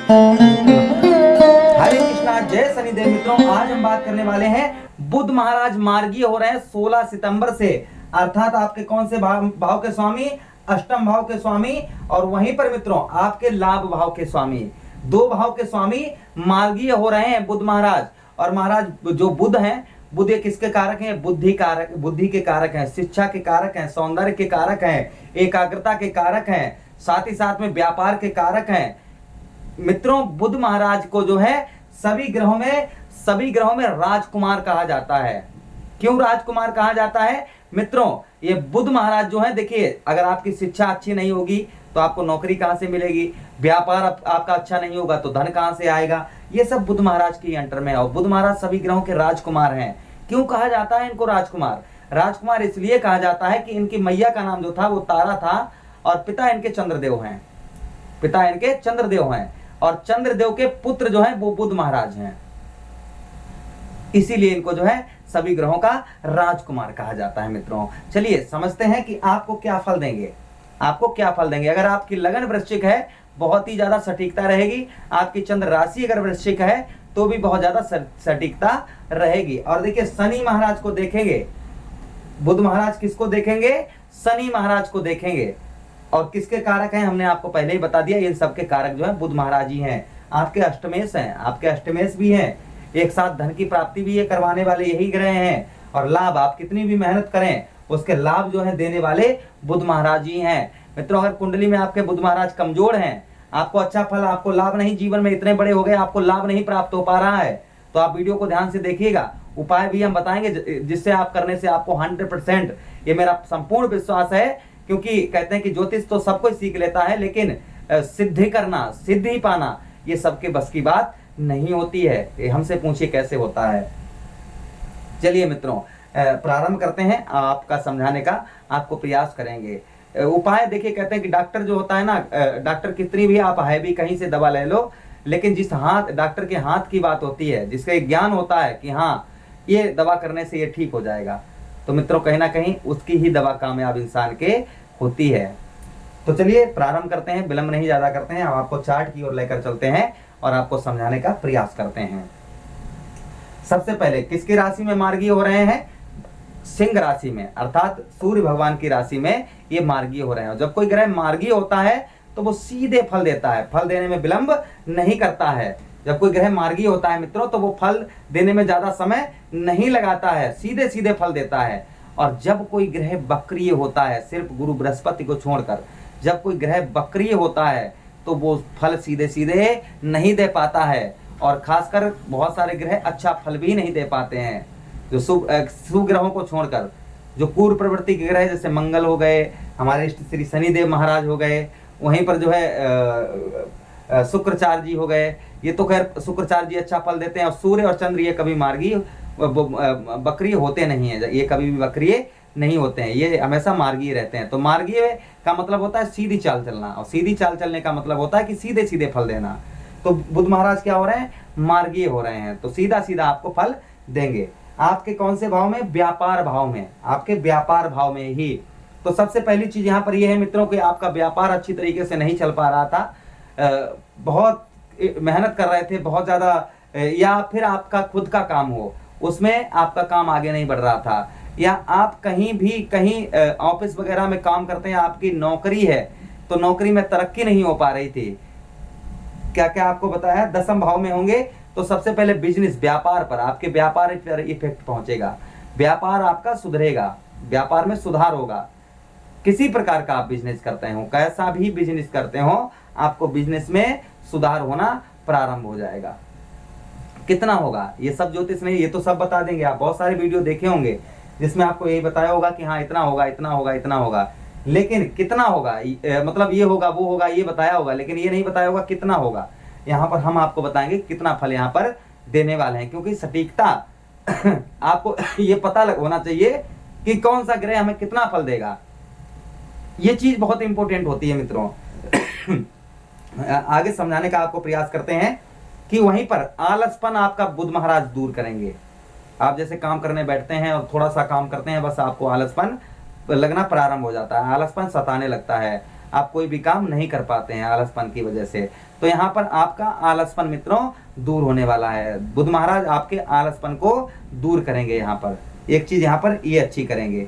हरे कृष्णा, जय शनिदेव। मित्रों, आज हम बात करने वाले हैं बुध महाराज मार्गीय हो रहे हैं 16 सितंबर से, अर्थात आपके कौन से भाव के स्वामी? अष्टम भाव के स्वामी, और वहीं पर मित्रों आपके लाभ भाव के स्वामी, दो भाव के स्वामी मार्गीय हो रहे हैं बुध महाराज। और महाराज जो बुध हैं, बुध ये किसके कारक हैं? बुद्धि के कारक हैं, शिक्षा के कारक हैं, सौंदर्य के कारक हैं, एकाग्रता के कारक हैं, साथ ही साथ में व्यापार के कारक हैं। मित्रों, बुध महाराज को जो है सभी ग्रहों में राजकुमार कहा जाता है। क्यों राजकुमार कहा जाता है? मित्रों, ये बुध महाराज जो है, देखिए, अगर आपकी शिक्षा अच्छी नहीं होगी तो आपको नौकरी कहां से मिलेगी? व्यापार आपका अच्छा नहीं होगा तो धन कहां से आएगा? ये सब बुध महाराज के अंटर में है। और बुध महाराज सभी ग्रहों के राजकुमार हैं। क्यों कहा जाता है इनको राजकुमार? राजकुमार इसलिए कहा जाता है कि इनकी मैया का नाम जो था वो तारा था, और पिता इनके चंद्रदेव हैं, और चंद्रदेव के पुत्र जो हैं वो बुध महाराज हैं। इसीलिए इनको जो है सभी ग्रहों का राजकुमार कहा जाता है। मित्रों, चलिए समझते हैं कि आपको क्या फल देंगे। अगर आपकी लगन वृश्चिक है, बहुत ही ज्यादा सटीकता रहेगी। आपकी चंद्र राशि अगर वृश्चिक है तो भी बहुत ज्यादा सटीकता रहेगी। और देखिए, शनि महाराज को देखेंगे, बुध महाराज किसको देखेंगे? शनि महाराज को देखेंगे। और किसके कारक हैं? हमने आपको पहले ही बता दिया, इन सबके कारक जो है बुध महाराज ही हैं। आपके अष्टमेश भी हैं। एक साथ धन की प्राप्ति भी ये करवाने वाले यही ग्रह हैं। और लाभ, आप कितनी भी मेहनत करें उसके लाभ जो है देने वाले बुध महाराज ही हैं। मित्रों, अगर कुंडली में आपके बुध महाराज कमजोर हैं, आपको अच्छा फल, आपको लाभ नहीं, जीवन में इतने बड़े हो गए आपको लाभ नहीं प्राप्त हो पा रहा है, तो आप वीडियो को ध्यान से देखिएगा। उपाय भी हम बताएंगे जिससे आप करने से आपको 100%, ये मेरा संपूर्ण विश्वास है। क्योंकि कहते हैं कि ज्योतिष तो सब कोई सीख लेता है, लेकिन सिद्धि पाना ये सबके बस की बात नहीं होती है। ये हमसे पूछिए कैसे होता है। चलिए मित्रों, प्रारंभ करते हैं। आपका समझाने का आपको प्रयास करेंगे। उपाय देखिए, कहते हैं कि डॉक्टर जो होता है ना, डॉक्टर कितनी भी आप हैवी कहीं से दवा ले लो, लेकिन जिस डॉक्टर के हाथ की बात होती है, जिसका ज्ञान होता है कि हाँ ये दवा करने से ये ठीक हो जाएगा, तो मित्रों कहीं ना कहीं उसकी ही दवा कामयाब इंसान के होती है। तो चलिए प्रारंभ करते हैं, विलंब नहीं ज्यादा करते हैं। हम आपको चार्ट की ओर लेकर चलते हैं और आपको समझाने का प्रयास करते हैं। सबसे पहले किसकी राशि में मार्गीय हो रहे हैं? सिंह राशि में, अर्थात सूर्य भगवान की राशि में ये मार्गीय हो रहे हैं। जब कोई ग्रह मार्गीय होता है तो वो सीधे फल देता है, फल देने में विलंब नहीं करता है। जब कोई ग्रह मार्गीय होता है मित्रों, तो वो फल देने में ज्यादा समय नहीं लगाता है, सीधे सीधे फल देता है। और जब कोई ग्रह वक्रीय होता है, सिर्फ गुरु बृहस्पति को छोड़कर, जब कोई ग्रह वक्रीय होता है तो वो फल सीधे सीधे नहीं दे पाता है। और खासकर बहुत सारे ग्रह अच्छा फल भी नहीं दे पाते हैं। जो शुभ ग्रहों को छोड़कर, जो पूर्व प्रवृत्ति के ग्रह जैसे मंगल हो गए, हमारे इष्ट श्री शनिदेव महाराज हो गए, वहीं पर जो है शुक्राचार्य जी हो गए, ये तो खैर शुक्राचार्य जी अच्छा फल देते हैं। और सूर्य और चंद्र ये कभी मार्गीय वक्रीय होते नहीं है, ये कभी भी वक्रीय नहीं होते हैं, ये हमेशा मार्गीय रहते हैं। तो मार्गीय का मतलब होता है सीधी चाल चलना, और सीधी चाल चलने का मतलब होता है कि सीधे सीधे फल देना। तो बुध महाराज क्या हो रहे हैं? मार्गीय हो रहे हैं, तो सीधा सीधा आपको फल देंगे। आपके कौन से भाव में? व्यापार भाव में, आपके व्यापार भाव में ही। तो सबसे पहली चीज यहाँ पर यह है मित्रों कि आपका व्यापार अच्छी तरीके से नहीं चल पा रहा था, बहुत मेहनत कर रहे थे बहुत ज्यादा, या फिर आपका खुद का काम हो, उसमें आपका काम आगे नहीं बढ़ रहा था, या आप कहीं ऑफिस वगैरह में काम करते हैं, आपकी नौकरी है तो नौकरी में तरक्की नहीं हो पा रही थी। क्या क्या आपको बताया? दसम भाव में होंगे तो सबसे पहले बिजनेस, व्यापार पर, आपके व्यापार पर इफेक्ट पहुंचेगा, व्यापार आपका सुधरेगा, व्यापार में सुधार होगा। किसी प्रकार का आप बिजनेस करते हो, कैसा भी बिजनेस करते हो, आपको बिजनेस में सुधार होना प्रारंभ हो जाएगा। कितना होगा ये सब ज्योतिष नहीं, ये तो सब बता देंगे। आप बहुत सारे वीडियो देखे होंगे जिसमें आपको यही बताया होगा कि हाँ इतना होगा, इतना होगा, इतना होगा, लेकिन कितना होगा, मतलब ये होगा, वो होगा, ये बताया होगा, लेकिन ये नहीं बताया होगा कितना होगा। यहाँ पर हम आपको बताएंगे कितना फल यहाँ पर देने वाले हैं, क्योंकि सटीकता आपको ये पता होना चाहिए कि कौन सा ग्रह हमें कितना फल देगा। ये चीज बहुत इंपॉर्टेंट होती है मित्रों। आगे समझाने का आपको प्रयास करते हैं कि वहीं पर आलसपन आपका बुध महाराज दूर करेंगे। आप जैसे काम करने बैठते हैं और थोड़ा सा काम करते हैं, बस आपको आलसपन लगना प्रारंभ हो जाता है, आलसपन सताने लगता है, आप कोई भी काम नहीं कर पाते हैं आलसपन की वजह से। तो यहाँ पर आपका आलसपन मित्रों दूर होने वाला है। बुध महाराज आपके आलसपन को दूर करेंगे। यहाँ पर एक चीज यहाँ पर ये अच्छी करेंगे,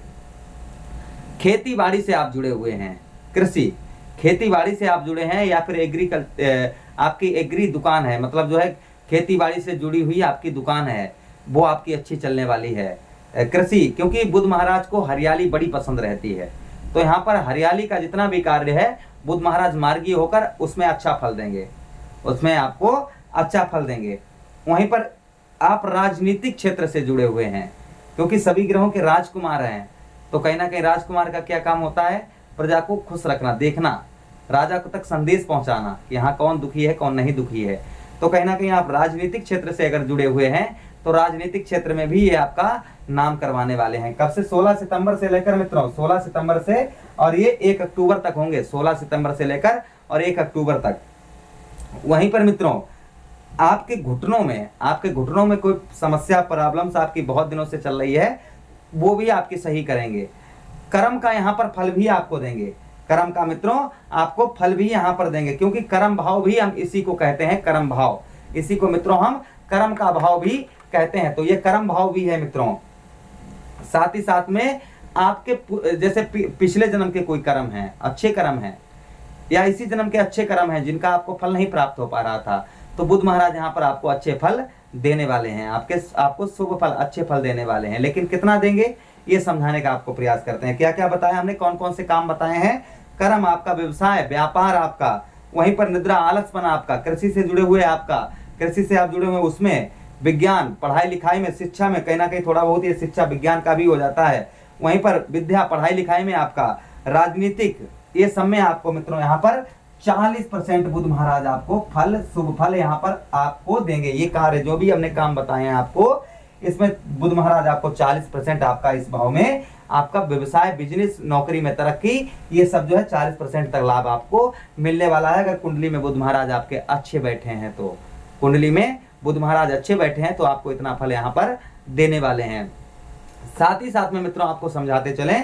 खेती बाड़ी से आप जुड़े हुए हैं, कृषि खेती बाड़ी से आप जुड़े हैं, या फिर आपकी एग्री दुकान है, मतलब जो है खेती बाड़ी से जुड़ी हुई आपकी दुकान है, वो आपकी अच्छी चलने वाली है। कृषि, क्योंकि बुध महाराज को हरियाली बड़ी पसंद रहती है, तो यहाँ पर हरियाली का जितना भी कार्य है बुध महाराज मार्गी होकर उसमें अच्छा फल देंगे, उसमें आपको अच्छा फल देंगे। वहीं पर आप राजनीतिक क्षेत्र से जुड़े हुए हैं, क्योंकि सभी ग्रहों के राजकुमार हैं, तो कहीं ना कहीं राजकुमार का क्या काम होता है, प्रजा को खुश रखना, देखना, राजा को तक संदेश पहुंचाना कि यहाँ कौन दुखी है कौन नहीं दुखी है। तो कहीं ना कहीं आप राजनीतिक क्षेत्र से अगर जुड़े हुए हैं तो राजनीतिक क्षेत्र में भी ये आपका नाम करवाने वाले हैं। कब से? 16 सितंबर से लेकर मित्रों, 16 सितंबर से और ये 1 अक्टूबर तक होंगे, 16 सितंबर से लेकर और 1 अक्टूबर तक। वहीं पर मित्रों आपके घुटनों में कोई समस्या, प्रॉब्लम्स आपकी बहुत दिनों से चल रही है, वो भी आपकी सही करेंगे। कर्म का यहाँ पर फल भी आपको देंगे, कर्म का मित्रों आपको फल भी यहाँ पर देंगे, क्योंकि कर्म भाव भी हम इसी को कहते हैं, कर्म भाव, इसी को मित्रों हम कर्म का भाव भी कहते हैं। तो ये कर्म भाव भी है मित्रों। साथ ही साथ में आपके जैसे पिछले जन्म के कोई कर्म है, अच्छे कर्म है, या इसी जन्म के अच्छे कर्म हैं जिनका आपको फल नहीं प्राप्त हो पा रहा था, तो बुध महाराज यहाँ पर आपको अच्छे फल देने वाले हैं, आपको शुभ फल, अच्छे फल देने वाले हैं। लेकिन कितना देंगे ये समझाने का आपको प्रयास करते हैं। क्या क्या बताया हमने, कौन कौन से काम बताए हैं? कर्म आपका, व्यवसाय व्यापार आपका, वहीं पर निद्रा आलसपन आपका, कृषि से जुड़े हुए आपका, कृषि से आप जुड़े हुए उसमें, विज्ञान पढ़ाई लिखाई में, शिक्षा में कहीं ना कहीं थोड़ा बहुत ये शिक्षा विज्ञान का भी हो जाता है, वहीं पर विद्या पढ़ाई लिखाई में आपका, राजनीतिक, ये सब में आपको मित्रों यहाँ पर 40% बुध महाराज आपको फल, शुभ फल यहाँ पर आपको देंगे। ये कार्य जो भी हमने काम बताए हैं आपको, इसमें बुध महाराज आपको 40% आपका इस भाव में, आपका व्यवसाय, बिजनेस, नौकरी में तरक्की, ये सब जो है 40% तक लाभ आपको मिलने वाला है। अगर कुंडली में बुध महाराज आपके अच्छे बैठे हैं तो, कुंडली में बुध महाराज अच्छे बैठे हैं तो आपको इतना फल यहाँ पर देने वाले हैं। साथ ही साथ में मित्रों आपको समझाते चलें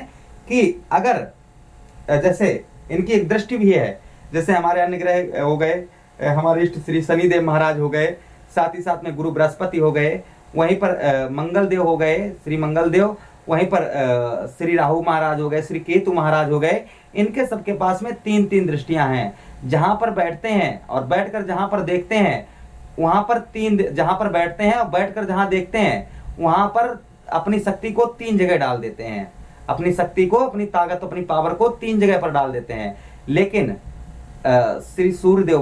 कि अगर जैसे इनकी एक दृष्टि भी है, जैसे हमारे अन्य ग्रह हो गए, हमारे इष्ट श्री शनिदेव महाराज हो गए, साथ ही साथ में गुरु बृहस्पति हो गए, वहीं पर मंगल देव हो गए, श्री मंगल देव, वहीं पर श्री राहु महाराज हो गए, श्री केतु महाराज हो गए। इनके सबके पास में 3-3 दृष्टियां हैं। जहां पर बैठते हैं और बैठकर जहां पर देखते हैं, वहां पर 3, जहां पर बैठते हैं और बैठकर जहां देखते हैं, वहां पर अपनी शक्ति को 3 जगह डाल देते हैं, अपनी शक्ति को, अपनी ताकत, अपनी पावर को 3 जगह पर डाल देते हैं। लेकिन श्री सूर्यदेव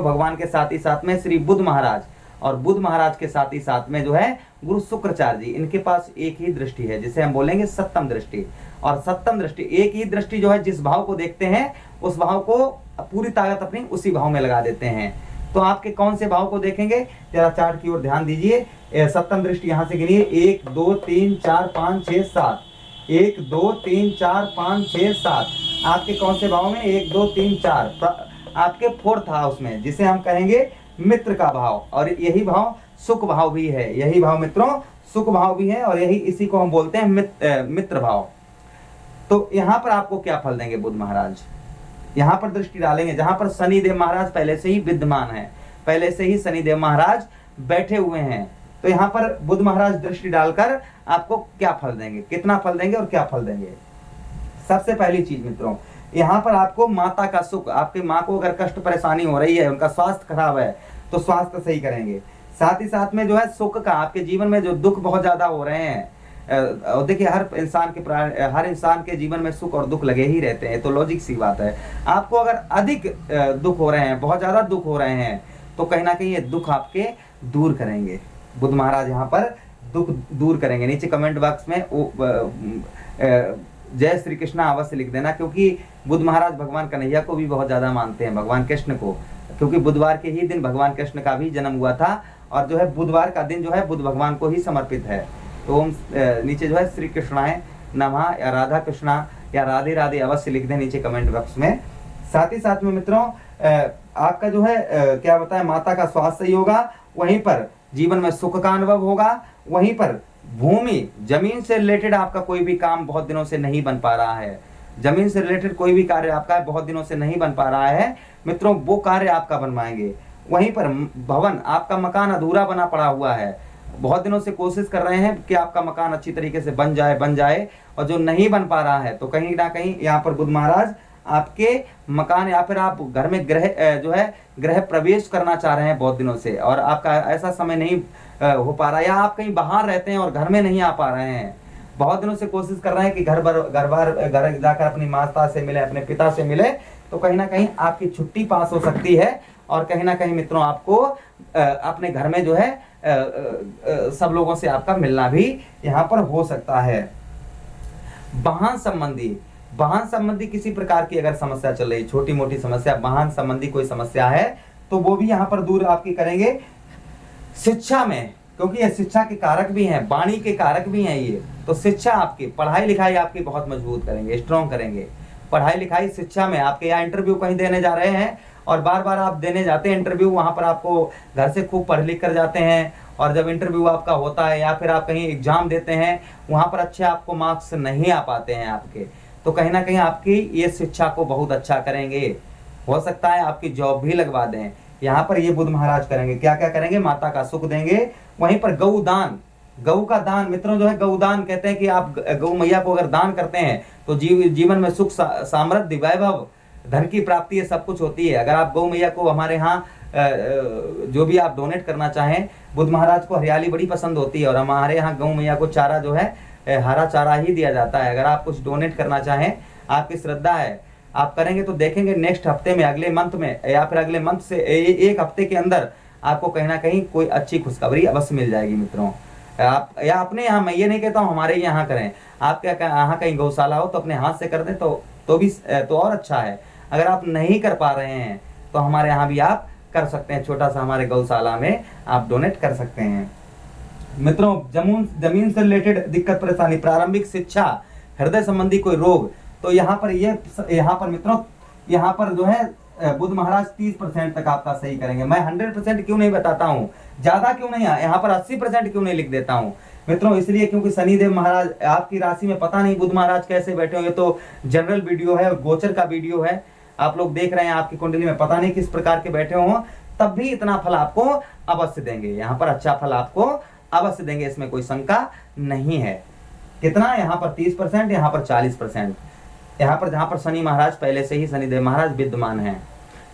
भगवान के साथ ही साथ में श्री बुध महाराज, और बुध महाराज के साथ ही साथ में जो है गुरु शुक्राचार्य जी, इनके पास एक ही दृष्टि है जिसे हम बोलेंगे सप्तम दृष्टि। और सप्तम दृष्टि, एक ही दृष्टि जो है, जिस भाव को देखते हैं उस भाव को पूरी ताकत अपनी उसी भाव में लगा देते हैं। तो आपके कौन से भाव को देखेंगे, जरा चार्ट की ओर ध्यान दीजिए। सप्तम दृष्टि यहां से गिनिए, 1 2 3 4 5 6 7, 1 2 3 4 5 6 7, आपके कौन से भाव में, 1 2 3 4, आपके 4th हाउस में, जिसे हम कहेंगे मित्र का भाव, और यही भाव सुख भाव भी है, यही भाव मित्रों सुख भाव भी है, और यही इसी को हम बोलते हैं मित्र भाव। तो यहाँ पर आपको क्या फल देंगे बुध महाराज, यहाँ पर दृष्टि डालेंगे जहां पर शनिदेव महाराज पहले से ही विद्यमान है, पहले से ही शनिदेव महाराज बैठे हुए हैं। तो यहाँ पर बुध महाराज दृष्टि डालकर आपको क्या फल देंगे, कितना फल देंगे और क्या फल देंगे। सबसे पहली चीज मित्रों, यहाँ पर आपको माता का सुख, आपकी माँ को अगर कष्ट परेशानी हो रही है, उनका स्वास्थ्य खराब है, तो स्वास्थ्य सही करेंगे। साथ ही साथ में जो है सुख का, आपके जीवन में जो दुख बहुत ज्यादा हो रहे हैं, और देखिए हर इंसान के जीवन में सुख और दुख लगे ही रहते हैं, तो लॉजिक सी बात है। आपको अगर अधिक दुख हो रहे हैं, बहुत ज्यादा दुख हो रहे हैं, तो कहीं ना कहीं ये दुख आपके दूर करेंगे बुध महाराज, यहाँ पर दुख दूर करेंगे। नीचे कमेंट बॉक्स में जय श्री कृष्णा अवश्य लिख देना, क्योंकि बुध महाराज भगवान कन्हैया को भी बहुत ज्यादा मानते हैं, भगवान कृष्ण को, क्योंकि बुधवार के ही दिन भगवान कृष्ण का भी जन्म हुआ था, और जो है बुधवार का दिन जो है बुध भगवान को ही समर्पित है। तो नीचे जो है श्री कृष्णाय नमः या राधा कृष्णा या राधे राधे अवश्य लिख दें नीचे कमेंट बॉक्स में। साथ ही साथ में मित्रों आपका जो है क्या बताएं, माता का स्वास्थ्य सही होगा, वहीं पर जीवन में सुख का अनुभव होगा, वहीं पर भूमि जमीन से रिलेटेड आपका कोई भी काम बहुत दिनों से नहीं बन पा रहा है, जमीन से रिलेटेड कोई भी कार्य आपका बहुत दिनों से नहीं बन पा रहा है मित्रों, वो कार्य आपका बनवाएंगे। वहीं पर भवन, आपका मकान अधूरा बना पड़ा हुआ है, बहुत दिनों से कोशिश कर रहे हैं कि आपका मकान अच्छी तरीके से बन जाए, और जो नहीं बन पा रहा है, तो कहीं ना कहीं यहाँ पर बुध महाराज आपके मकान या फिर आप घर में गृह प्रवेश करना चाह रहे हैं बहुत दिनों से, और आपका ऐसा समय नहीं हो पा रहा, या आप कहीं बाहर रहते हैं और घर में नहीं आ पा रहे हैं, बहुत दिनों से कोशिश कर रहे हैं कि घर जाकर अपनी माता से मिले, अपने पिता से मिले, तो कहीं ना कहीं आपकी छुट्टी पास हो सकती है, और कहीं ना कहीं मित्रों आपको अपने घर में सब लोगों से आपका मिलना भी यहाँ पर हो सकता है। वाहन संबंधी किसी प्रकार की अगर समस्या चल रही, छोटी मोटी समस्या, वाहन संबंधी कोई समस्या है, तो वो भी यहाँ पर दूर आपकी करेंगे। शिक्षा में, क्योंकि ये शिक्षा के कारक भी हैं, वाणी के कारक भी हैं ये, तो शिक्षा आपकी, पढ़ाई लिखाई आपकी बहुत मजबूत करेंगे, स्ट्रॉन्ग करेंगे। पढ़ाई लिखाई शिक्षा में आपके, या इंटरव्यू कहीं देने जा रहे हैं और बार बार आप देने जाते हैं इंटरव्यू, वहां पर आपको घर से खूब पढ़ लिख कर जाते हैं, और जब इंटरव्यू आपका होता है या फिर आप कहीं एग्जाम देते हैं, वहां पर अच्छे आपको मार्क्स नहीं आ पाते हैं आपके, तो कहीं ना कहीं आपकी ये शिक्षा को बहुत अच्छा करेंगे। हो सकता है आपकी जॉब भी लगवा दें, यहाँ पर ये बुध महाराज करेंगे। क्या क्या करेंगे? माता का सुख देंगे। वहीं पर गौदान, गऊ का दान मित्रों गौदान कहते हैं कि आप गौ मैया को अगर दान करते हैं तो जीवन में सुख, सामृद्धि, वैभव, धन की प्राप्ति, ये सब कुछ होती है। अगर आप गौ मैया को, हमारे यहाँ जो भी आप डोनेट करना चाहें, बुध महाराज को हरियाली बड़ी पसंद होती है, और हमारे यहाँ गौ मैया को चारा हरा चारा ही दिया जाता है। अगर आप कुछ डोनेट करना चाहें, आपकी श्रद्धा है, आप करेंगे तो देखेंगे नेक्स्ट हफ्ते में, अगले मंथ में, या फिर अगले मंथ से एक हफ्ते के अंदर आपको कहीं ना कहीं कोई अच्छी खुशखबरी अवश्य मिल जाएगी मित्रों। आप या अपने यहाँ, मैं ये नहीं कहता हूँ हमारे यहाँ करें, आपके यहाँ कहीं गौशाला हो तो अपने हाथ से कर दें तो और अच्छा है। अगर आप नहीं कर पा रहे हैं तो हमारे यहाँ भी आप कर सकते हैं, छोटा सा हमारे गौशाला में आप डोनेट कर सकते हैं। मित्रों, जमीन से रिलेटेड दिक्कत परेशानी, प्रारंभिक शिक्षा, हृदय संबंधी कोई रोग, तो यहाँ पर मित्रों यहाँ पर बुध महाराज 30% तक आपका सही करेंगे। मैं 100% क्यों नहीं बताता हूँ, ज्यादा क्यों नहीं, यहाँ पर 80% क्यों नहीं लिख देता हूँ मित्रों, इसलिए क्योंकि शनिदेव महाराज आपकी राशि में, पता नहीं बुध महाराज कैसे बैठे होंगे। तो जनरल वीडियो है, गोचर का वीडियो है, आप लोग देख रहे हैं, आपकी कुंडली में पता नहीं किस प्रकार के बैठे हों, तब भी इतना फल आपको अवश्य देंगे। यहाँ पर अच्छा फल आपको अवश्य देंगे, इसमें कोई शंका नहीं है। कितना? यहाँ पर 30%, यहाँ पर 40%, यहाँ पर जहाँ पर शनि महाराज पहले से ही, शनिदेव महाराज विद्यमान हैं।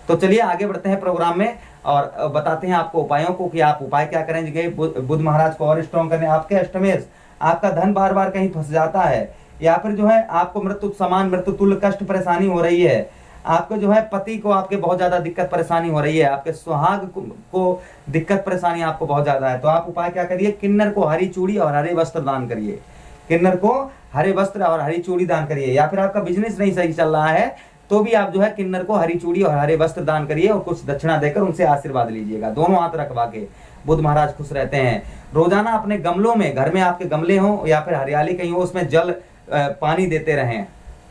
तो चलिए आगे बढ़ते हैं प्रोग्राम में, और बताते हैं आपको उपायों को कि आप उपाय क्या करेंगे बुध महाराज को और स्ट्रॉन्ग करने। आपके अष्टमेश, आपका धन बार बार कहीं फंस जाता है, या फिर आपको मृत्यु तुल्य कष्ट परेशानी हो रही है, आपको पति को आपके बहुत ज्यादा दिक्कत परेशानी हो रही है, आपके सुहाग को दिक्कत परेशानी आपको बहुत ज्यादा है, तो आप उपाय क्या करिए? किन्नर को हरी चूड़ी और हरे वस्त्र दान करिए। किन्नर को हरे वस्त्र और हरी चूड़ी दान करिए। या फिर आपका बिजनेस नहीं सही चल रहा है तो भी आप किन्नर को हरी चूड़ी और हरे वस्त्र दान करिए, और कुछ दक्षिणा देकर उनसे आशीर्वाद लीजिएगा। दोनों हाथ रखवा के बुध महाराज खुश रहते हैं। रोजाना अपने गमलों में, घर में आपके गमले हों या फिर हरियाली कहीं हो, उसमें जल पानी देते रहें।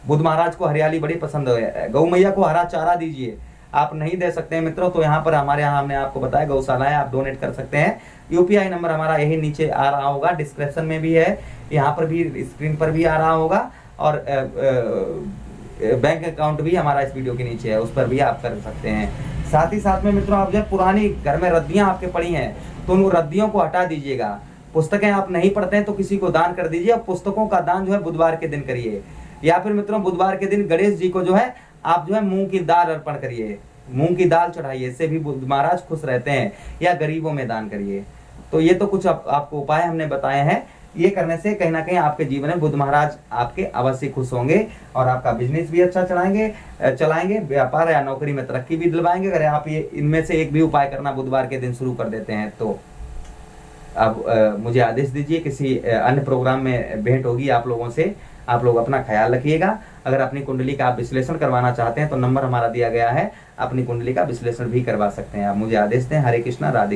बुध महाराज को हरियाली बड़ी पसंद है। गौ मैया को हरा चारा दीजिए। आप नहीं दे सकते हैं मित्रों, तो यहाँ पर हमारे यहाँ हमने आपको बताया गौशाला है, आप डोनेट कर सकते हैं। यूपीआई नंबर हमारा यही नीचे आ रहा होगा, डिस्क्रिप्शन में भी है, यहाँ पर भी, स्क्रीन पर भी आ रहा होगा, और बैंक अकाउंट भी हमारा इस वीडियो के नीचे है, उस पर भी आप कर सकते हैं। साथ ही साथ में मित्रों, आप पुरानी घर में रद्दियां आपके पड़ी हैं तो उन रद्दियों को हटा दीजिएगा। पुस्तकें आप नहीं पढ़ते हैं तो किसी को दान कर दीजिए, और पुस्तकों का दान बुधवार के दिन करिए। या फिर मित्रों, बुधवार के दिन गणेश जी को आप मूंग की दाल अर्पण करिए, मूंग की दाल चढ़ाइए, इससे भी बुध महाराज खुश रहते हैं। या गरीबों में दान करिए। तो ये तो कुछ आपको उपाय हमने बताए हैं, ये करने से कहीं ना कहीं आपके जीवन में बुध महाराज आपके अवश्य खुश होंगे, और आपका बिजनेस भी अच्छा चलाएंगे, व्यापार या नौकरी में तरक्की भी दिलवाएंगे। अगर आप ये इनमें से एक भी उपाय करना बुधवार के दिन शुरू कर देते हैं तो अब मुझे आदेश दीजिए, किसी अन्य प्रोग्राम में भेंट होगी आप लोगों से। आप लोग अपना ख्याल रखिएगा। अगर अपनी कुंडली का आप विश्लेषण करवाना चाहते हैं तो नंबर हमारा दिया गया है, अपनी कुंडली का विश्लेषण भी करवा सकते हैं आप। मुझे आदेश दें। हरे कृष्णा, राधे।